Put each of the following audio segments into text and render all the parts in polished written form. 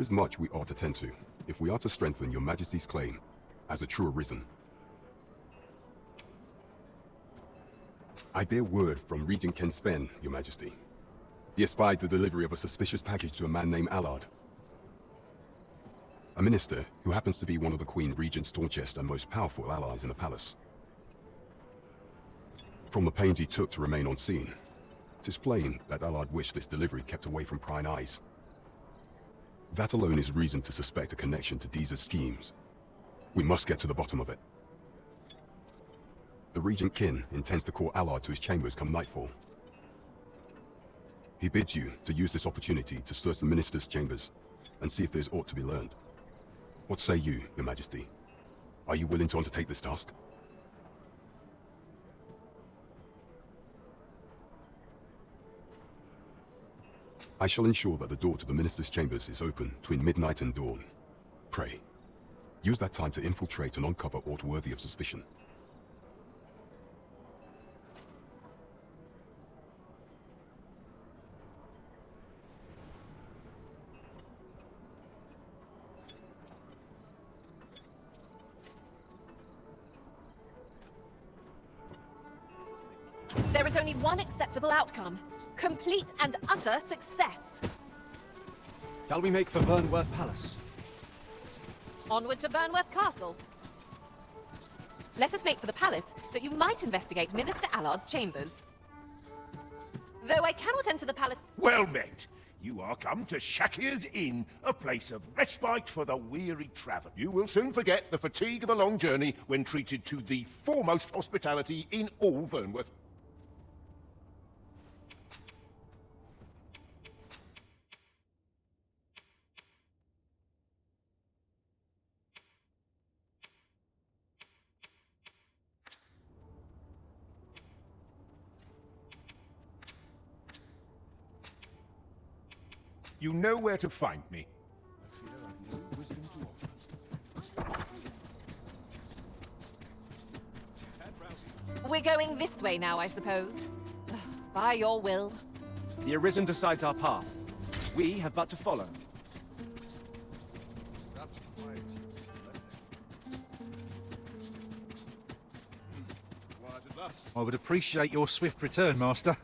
is much we ought to tend to, if we are to strengthen your Majesty's claim as a true Arisen. I bear word from Regent Ken Sven, your Majesty. He espied the delivery of a suspicious package to a man named Allard. A minister who happens to be one of the Queen Regent's staunchest and most powerful allies in the palace. From the pains he took to remain on scene, it is plain that Allard wished this delivery kept away from prying eyes. That alone is reason to suspect a connection to Deeza's schemes. We must get to the bottom of it. The Regent Kin intends to call Allard to his chambers come nightfall. He bids you to use this opportunity to search the minister's chambers and see if there's aught to be learned. What say you, your Majesty? Are you willing to undertake this task? I shall ensure that the door to the minister's chambers is open between midnight and dawn. Pray, use that time to infiltrate and uncover aught worthy of suspicion. There is only one acceptable outcome. Complete and utter success. Shall we make for Vernworth Palace? Onward to Vernworth Castle. Let us make for the palace, that you might investigate Minister Allard's chambers. Though I cannot enter the palace... Well met. You are come to Shakir's Inn, a place of respite for the weary traveller. You will soon forget the fatigue of a long journey when treated to the foremost hospitality in all Vernworth. You know where to find me. I fear I've no wisdom to offer. We're going this way now, I suppose. By your will. The Arisen decides our path. We have but to follow. I would appreciate your swift return, Master.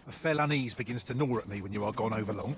A fell unease begins to gnaw at me when you are gone over long.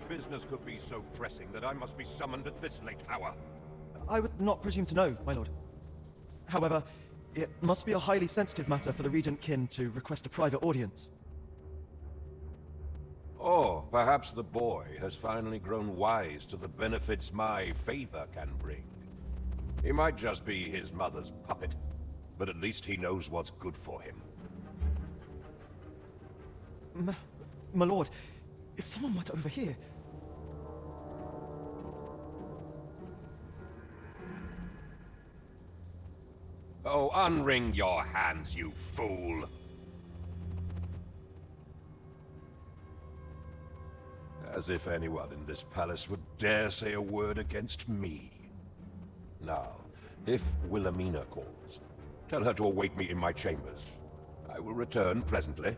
Business could be so pressing that I must be summoned at this late hour. I would not presume to know, my lord. However, it must be a highly sensitive matter for the Regent Kin to request a private audience. Or perhaps the boy has finally grown wise to the benefits my favor can bring. He might just be his mother's puppet, but at least he knows what's good for him. My lord, if someone were to overhear... Oh, unwring your hands, you fool! As if anyone in this palace would dare say a word against me. Now, if Wilhelmina calls, tell her to await me in my chambers. I I will return presently.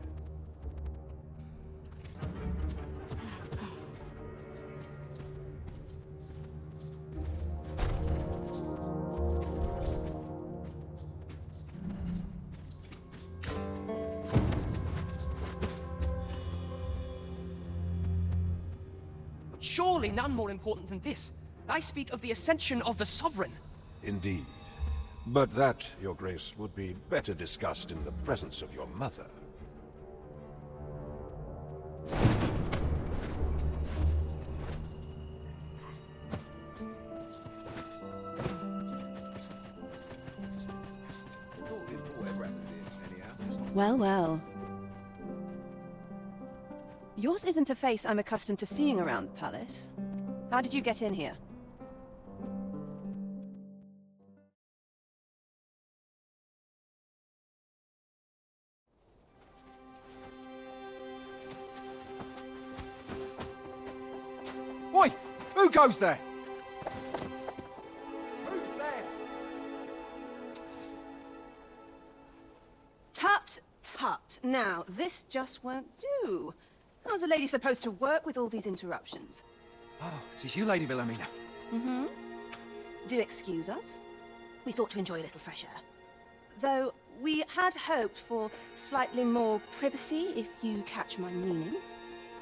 But surely none more important than this. I speak of the ascension of the Sovereign. Indeed. But that, Your Grace, would be better discussed in the presence of your mother. Well, well. Yours isn't a face I'm accustomed to seeing around the palace. How did you get in here? Oi! Who goes there? Who's there? Tut, tut. Now, this just won't do. How's a lady supposed to work with all these interruptions? Oh, it is you, Lady Wilhelmina. Mm-hmm. Do excuse us. We thought to enjoy a little fresh air. Though, we had hoped for slightly more privacy, if you catch my meaning.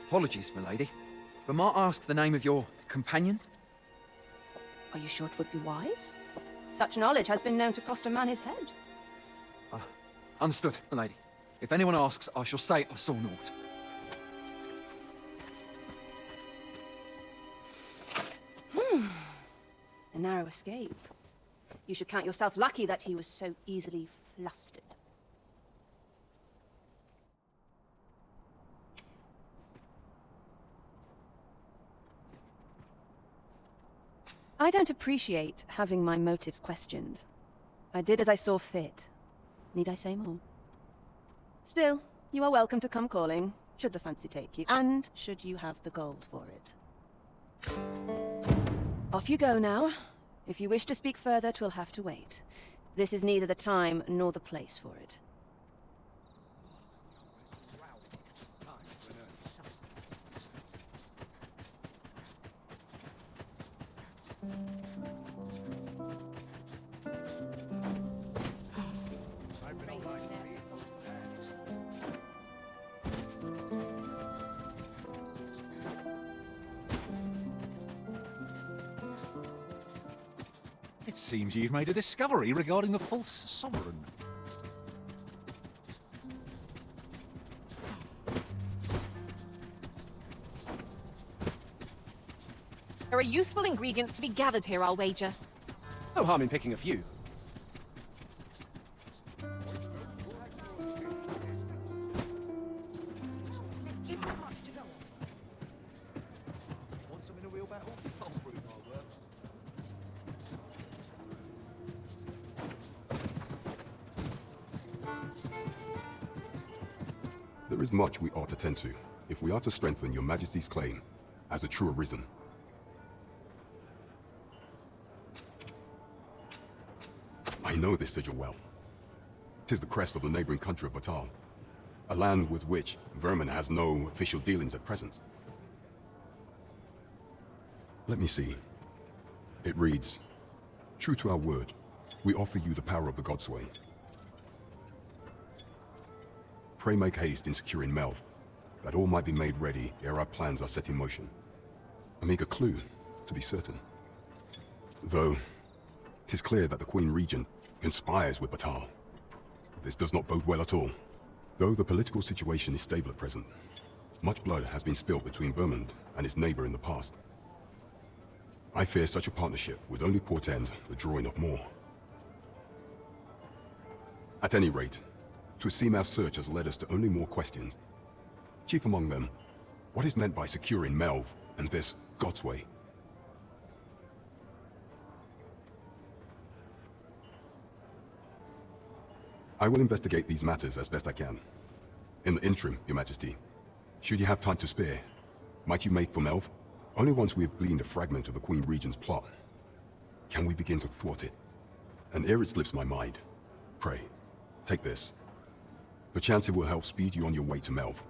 Apologies, milady. But might I ask the name of your companion? Are you sure it would be wise? Such knowledge has been known to cost a man his head. Understood, milady. If anyone asks, I shall say I saw naught. A narrow escape. You should count yourself lucky that he was so easily flustered. I don't appreciate having my motives questioned. I did as I saw fit. Need I say more? Still, you are welcome to come calling, should the fancy take you, and should you have the gold for it. Off you go now. If you wish to speak further, 'twill have to wait. This is neither the time nor the place for it. It seems you've made a discovery regarding the false sovereign. There are useful ingredients to be gathered here, I'll wager. No harm in picking a few. Want some in a real battle? I'll prove my worth. There is much we ought to tend to, if we are to strengthen your Majesty's claim as a true arisen. I know this sigil well. 'Tis the crest of the neighboring country of Batal, a land with which Vermin has no official dealings at present. Let me see. It reads, "True to our word, we offer you the power of the Godsway. Pray make haste in securing Melv, that all might be made ready ere our plans are set in motion." A meager clue, to be certain. Though, 'tis clear that the Queen Regent conspires with Batal. This does not bode well at all. Though the political situation is stable at present, much blood has been spilled between Vermund and its neighbor in the past. I fear such a partnership would only portend the drawing of more. At any rate, 'twould seem our search has led us to only more questions. Chief among them, what is meant by securing Melv and this Godsway? I will investigate these matters as best I can. In the interim, Your Majesty, should you have time to spare, might you make for Melv? Only once we have gleaned a fragment of the Queen Regent's plot, can we begin to thwart it. And ere it slips my mind, pray, take this. Perchance it will help speed you on your way to Melv.